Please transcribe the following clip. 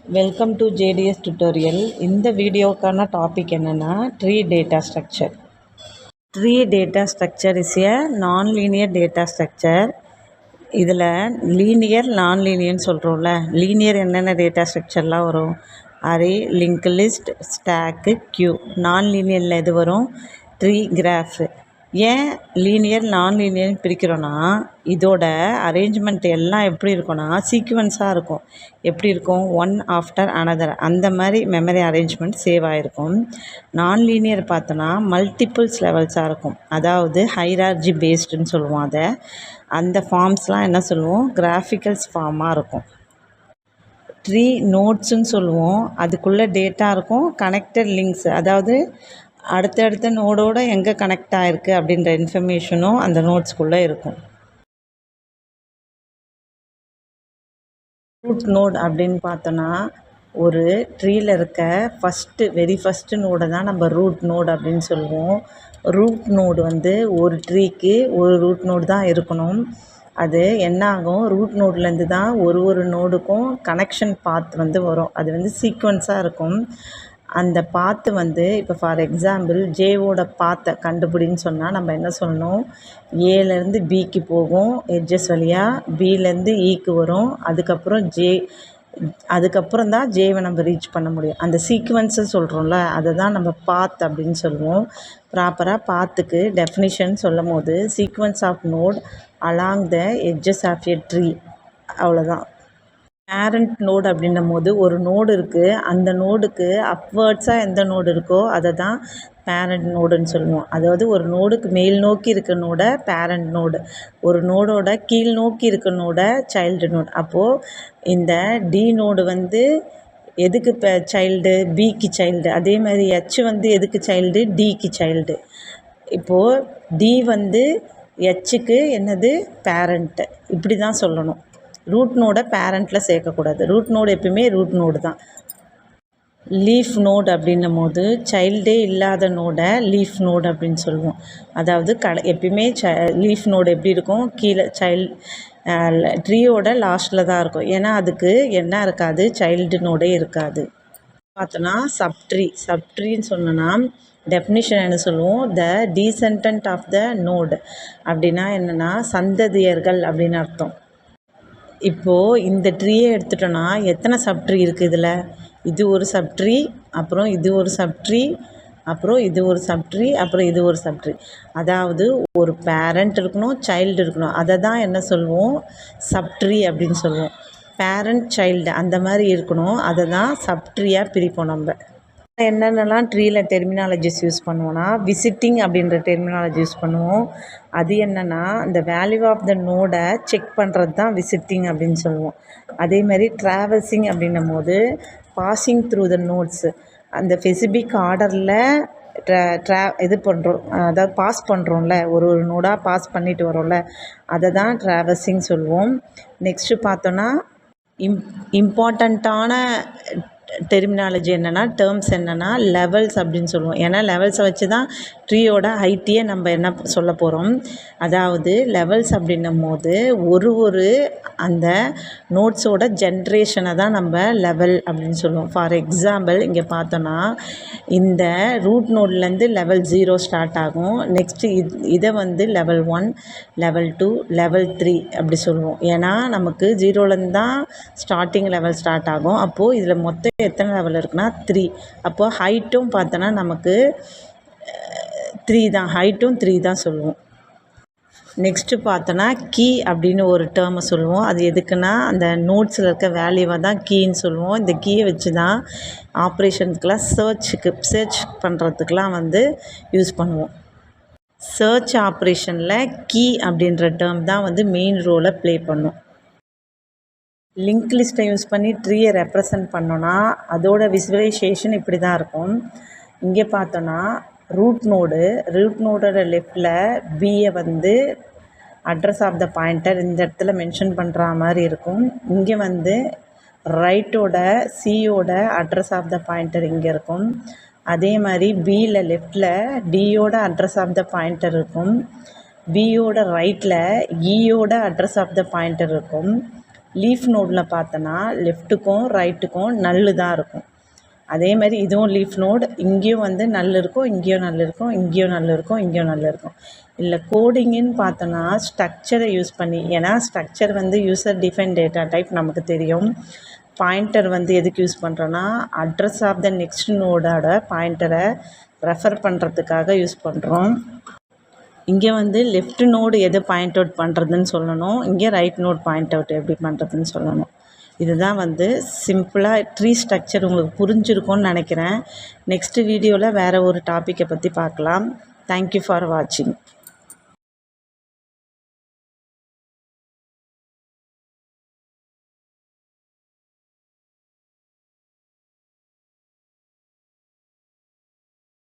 Welcome to JDS tutorial. இந்த வீடியோக்கான topic என்னென்னா tree data structure. Tree data structure is a nonlinear data structure. இதில் linear நான்-லீனியர்னு சொல்கிறோம்ல. லீனியர் என்னென்ன டேட்டா ஸ்ட்ரக்சர்லாம் வரும்? Array, link list, stack, queue. நான்-லீனியரில் எது வரும்? Tree, graph. ஏன் லீனியர் நான்-லீனியர்னு பிரிக்கிறோன்னா, இதோட அரேஞ்ச்மெண்ட் எல்லாம் எப்படி இருக்கும்னா சீக்வன்ஸாக இருக்கும். எப்படி இருக்கும்? ஒன் ஆஃப்டர் அனதர், அந்த மாதிரி மெமரி அரேஞ்ச்மெண்ட் சேவ் ஆகிருக்கும். நான்-லீனியர் பார்த்தோன்னா மல்டிபிள்ஸ் லெவல்ஸாக இருக்கும். அதாவது ஹைரார்ஜி பேஸ்டுன்னு சொல்லுவோம். அந்த ஃபார்ம்ஸ்லாம் என்ன சொல்லுவோம்? கிராஃபிக்கல்ஸ் ஃபார்மாக இருக்கும். ட்ரீ நோட்ஸுன்னு சொல்லுவோம். அதுக்குள்ளே டேட்டா இருக்கும். கனெக்டட் லிங்க்ஸ், அதாவது அடுத்தடுத்த நோடோடு எங்கே கனெக்ட் ஆகிருக்கு அப்படின்ற இன்ஃபர்மேஷனும் அந்த நோட்ஸ்குள்ளே இருக்கும். ரூட் நோட் அப்படின்னு பார்த்தோன்னா, ஒரு ட்ரீயில் இருக்க வெரி ஃபஸ்ட்டு நோடை தான் நம்ம ரூட் நோட் அப்படின்னு சொல்லுவோம். ரூட் நோடு வந்து ஒரு ட்ரீக்கு ஒரு ரூட் நோடு தான் இருக்கணும். அது என்ன ஆகும்? ரூட் நோட்லேருந்து தான் ஒரு நோடுக்கும் கனெக்ஷன் பாத் வரும். அது சீக்வன்ஸாக இருக்கும். அந்த பாத்து இப்போ ஃபார் எக்ஸாம்பிள் ஜேவோட பாத்தை கண்டுபிடின்னு சொன்னால் நம்ம என்ன சொல்லணும்? ஏலேருந்து பிக்கு போகும் எட்ஜஸ் வழியாக, பிலேருந்து ஈக்கு வரும், அதுக்கப்புறம் தான் ஜேவை நம்ம ரீச் பண்ண முடியும். அந்த சீக்வன்ஸை சொல்கிறோம்ல, அதை தான் நம்ம பாத் அப்படின்னு சொல்லுவோம். ப்ராப்பராக பாத்துக்கு டெஃபினிஷன் சொல்லும் போது sequence of node along the edges of a tree, அவ்வளோதான். பேரண்ட் நோடு அப்படின்னும் போது ஒரு நோடு இருக்குது. அந்த நோடுக்கு அப்வர்ட்ஸாக எந்த நோடு இருக்கோ அதை தான் பேரண்ட் நோடுன்னு சொல்லுவோம். அதாவது ஒரு நோடுக்கு மேல் நோக்கி இருக்க நோடை பேரண்ட் நோடு, ஒரு நோடோட கீழ் நோக்கி இருக்க நோடை சைல்டு நோடு. அப்போது இந்த டி நோடு எதுக்கு சைல்டு? பிக்கு சைல்டு. அதே மாதிரி ஹெச் எதுக்கு சைல்டு? டிக்கு சைல்டு. இப்போது டி ஹெச்சுக்கு என்னது? பேரண்ட்டு. இப்படி தான் சொல்லணும். ரூட் நோடை பேரண்ட்டில் சேர்க்கக்கூடாது. ரூட் நோடு எப்பயுமே ரூட் நோடு தான். லீஃப் நோடு அப்படின்னும் போது சைல்டே இல்லாத நோடை லீஃப் நோடு அப்படின்னு சொல்லுவோம். அதாவது எப்பயுமே லீஃப் நோடு எப்படி இருக்கும்? கீழே ட்ரீயோட லாஸ்ட்டில் தான் இருக்கும். ஏன்னா அதுக்கு என்ன இருக்காது? சைல்டு நோடே இருக்காது. பார்த்தோன்னா சப்ட்ரீன்னு சொன்னோன்னா டெஃபினிஷன் என்ன சொல்லுவோம்? த டீசெண்டன்ட் ஆஃப் த நோடு. அப்படின்னா என்னென்னா சந்ததியர்கள் அப்படின்னு அர்த்தம். இப்போது இந்த ட்ரீயை எடுத்துட்டோன்னா எத்தனை சப்ட்ரீ இருக்குது இதில்? இது ஒரு சப்ட்ரீ, அப்புறம் இது ஒரு சப்ட்ரீ, அப்புறம் இது ஒரு சப்ட்ரீ, அப்புறம் இது ஒரு சப்ட்ரீ. அதாவது ஒரு பேரண்ட் இருக்கணும், சைல்டு இருக்கணும். அதை தான் என்ன சொல்லுவோம்? சப்ட்ரீ அப்படின்னு சொல்லுவோம். பேரண்ட், சைல்டு அந்த மாதிரி இருக்கணும். அதை தான் சப்ட்ரீயாக பிரிப்போம். நம்ம என்னென்னலாம் ட்ரீயில் டெர்மினாலஜிஸ் யூஸ் பண்ணுவோன்னா, விசிட்டிங் அப்படின்ற டெர்மினாலஜி யூஸ் பண்ணுவோம். அது என்னென்னா, இந்த வேல்யூ ஆஃப் த நோடை செக் பண்ணுறது தான் விசிட்டிங் அப்படின்னு சொல்லுவோம். அதேமாதிரி ட்ராவல்சிங் அப்படின்னும் போது பாசிங் த்ரூ த நோட்ஸு, அந்த ஸ்பெசிபிக் ஆர்டரில் இது பண்ணுறோம், அதாவது பாஸ் பண்ணுறோம்ல, ஒரு நோடாக பாஸ் பண்ணிட்டு வரோம்ல, அதை தான் ட்ராவல்சிங் சொல்லுவோம். நெக்ஸ்ட்டு பார்த்தோன்னா இம்பார்ட்டண்ட்டான டெர்மினாலஜி என்னென்னா, டேர்ம்ஸ் என்னென்னா லெவல்ஸ் அப்படின்னு சொல்லுவோம். ஏன்னா லெவல்ஸை வச்சு தான் ட்ரீயோட ஹைட்டையே நம்ம என்ன சொல்ல போகிறோம். அதாவது லெவல்ஸ் அப்படின்னும் போது ஒரு அந்த நோட்ஸோட ஜென்ரேஷனை தான் நம்ம லெவல் அப்படின்னு சொல்லுவோம். ஃபார் எக்ஸாம்பிள் இங்கே பார்த்தோன்னா இந்த ரூட் நோட்லேருந்து லெவல் 0 ஸ்டார்ட் ஆகும். நெக்ஸ்ட்டு இதை லெவல் 1, லெவல் 2, லெவல் 3 அப்படி சொல்லுவோம். ஏன்னா நமக்கு 0லேருந்து தான் ஸ்டார்டிங் லெவல் ஸ்டார்ட் ஆகும். அப்போது இதில் மொத்தம் எத்தனை லெவல் இருக்குன்னா 3. அப்போது ஹைட்டும் பார்த்தோன்னா நமக்கு 3 தான், ஹைட்டும் 3 தான் சொல்லுவோம். நெக்ஸ்ட்டு பார்த்தோன்னா கீ அப்படின்னு ஒரு டேர்மை சொல்லுவோம். அது எதுக்குன்னா அந்த நோட்ஸில் இருக்க வேல்யூவை தான் கீன்னு சொல்லுவோம். இந்த கீயை வச்சு தான் ஆப்ரேஷனுக்கெலாம் சர்ச் பண்ணுறதுக்கெலாம் யூஸ் பண்ணுவோம். சர்ச் ஆப்ரேஷனில் கீ அப்படின்ற டேர்ம் தான் மெயின் ரோலை ப்ளே பண்ணும். லிங்க் லிஸ்ட்டை யூஸ் பண்ணி ட்ரீயை ரெப்ரசன்ட் பண்ணோன்னா அதோட விசுவலைசேஷன் இப்படி தான் இருக்கும். இங்கே பார்த்தோன்னா ரூட் நோடோட லெஃப்டில் பியை அட்ரஸ் ஆஃப் த பாயிண்டர் இந்த இடத்துல மென்ஷன் பண்ணுற மாதிரி இருக்கும். இங்கே ரைட்டோட சியோட அட்ரஸ் ஆஃப் த பாயிண்டர் இங்கே இருக்கும். அதே மாதிரி பியில் லெஃப்டில் டியோட அட்ரஸ் ஆஃப் த பாயிண்டர் இருக்கும். பியோட ரைட்டில் ஈயோட அட்ரஸ் ஆஃப் த பாயிண்டர் இருக்கும். லீஃப் நோடில் பார்த்தோன்னா லெஃப்ட்டுக்கும் ரைட்டுக்கும் நல் தான் இருக்கும். அதே மாதிரி இதுவும் லீஃப் நோடு, இங்கேயும் வந்து நல் இருக்கும், இங்கேயும் நல் இருக்கும், இங்கேயும் நல் இருக்கும், இங்கேயும் நல் இருக்கும். இல்லை கோடிங்குன்னு பார்த்தோன்னா ஸ்ட்ரக்சரை யூஸ் பண்ணி, ஏன்னா ஸ்ட்ரக்சர் வந்து யூசர் டிஃபைன் டேட்டா டைப் நமக்கு தெரியும். பாயிண்டர் வந்து எதுக்கு யூஸ் பண்ணுறோன்னா அட்ரஸ் ஆஃப் த நெக்ஸ்ட் நோடோட பாயிண்டரை ரெஃபர் பண்ணுறதுக்காக யூஸ் பண்ணுறோம். இங்கே வந்து லெஃப்ட் நோடு எது பாயிண்ட் அவுட் பண்ணுறதுன்னு சொல்லணும், இங்கே ரைட் நோட் பாயிண்ட் அவுட் எப்படி பண்ணுறதுன்னு சொல்லணும். இதுதான் வந்து சிம்பிளாக ட்ரீ ஸ்ட்ரக்சர் உங்களுக்கு புரிஞ்சிருக்கும்னு நினைக்கிறேன். நெக்ஸ்ட் வீடியோவில் வேறு ஒரு டாப்பிக்கை பற்றி பார்க்கலாம். தேங்க்யூ ஃபார் வாட்சிங்.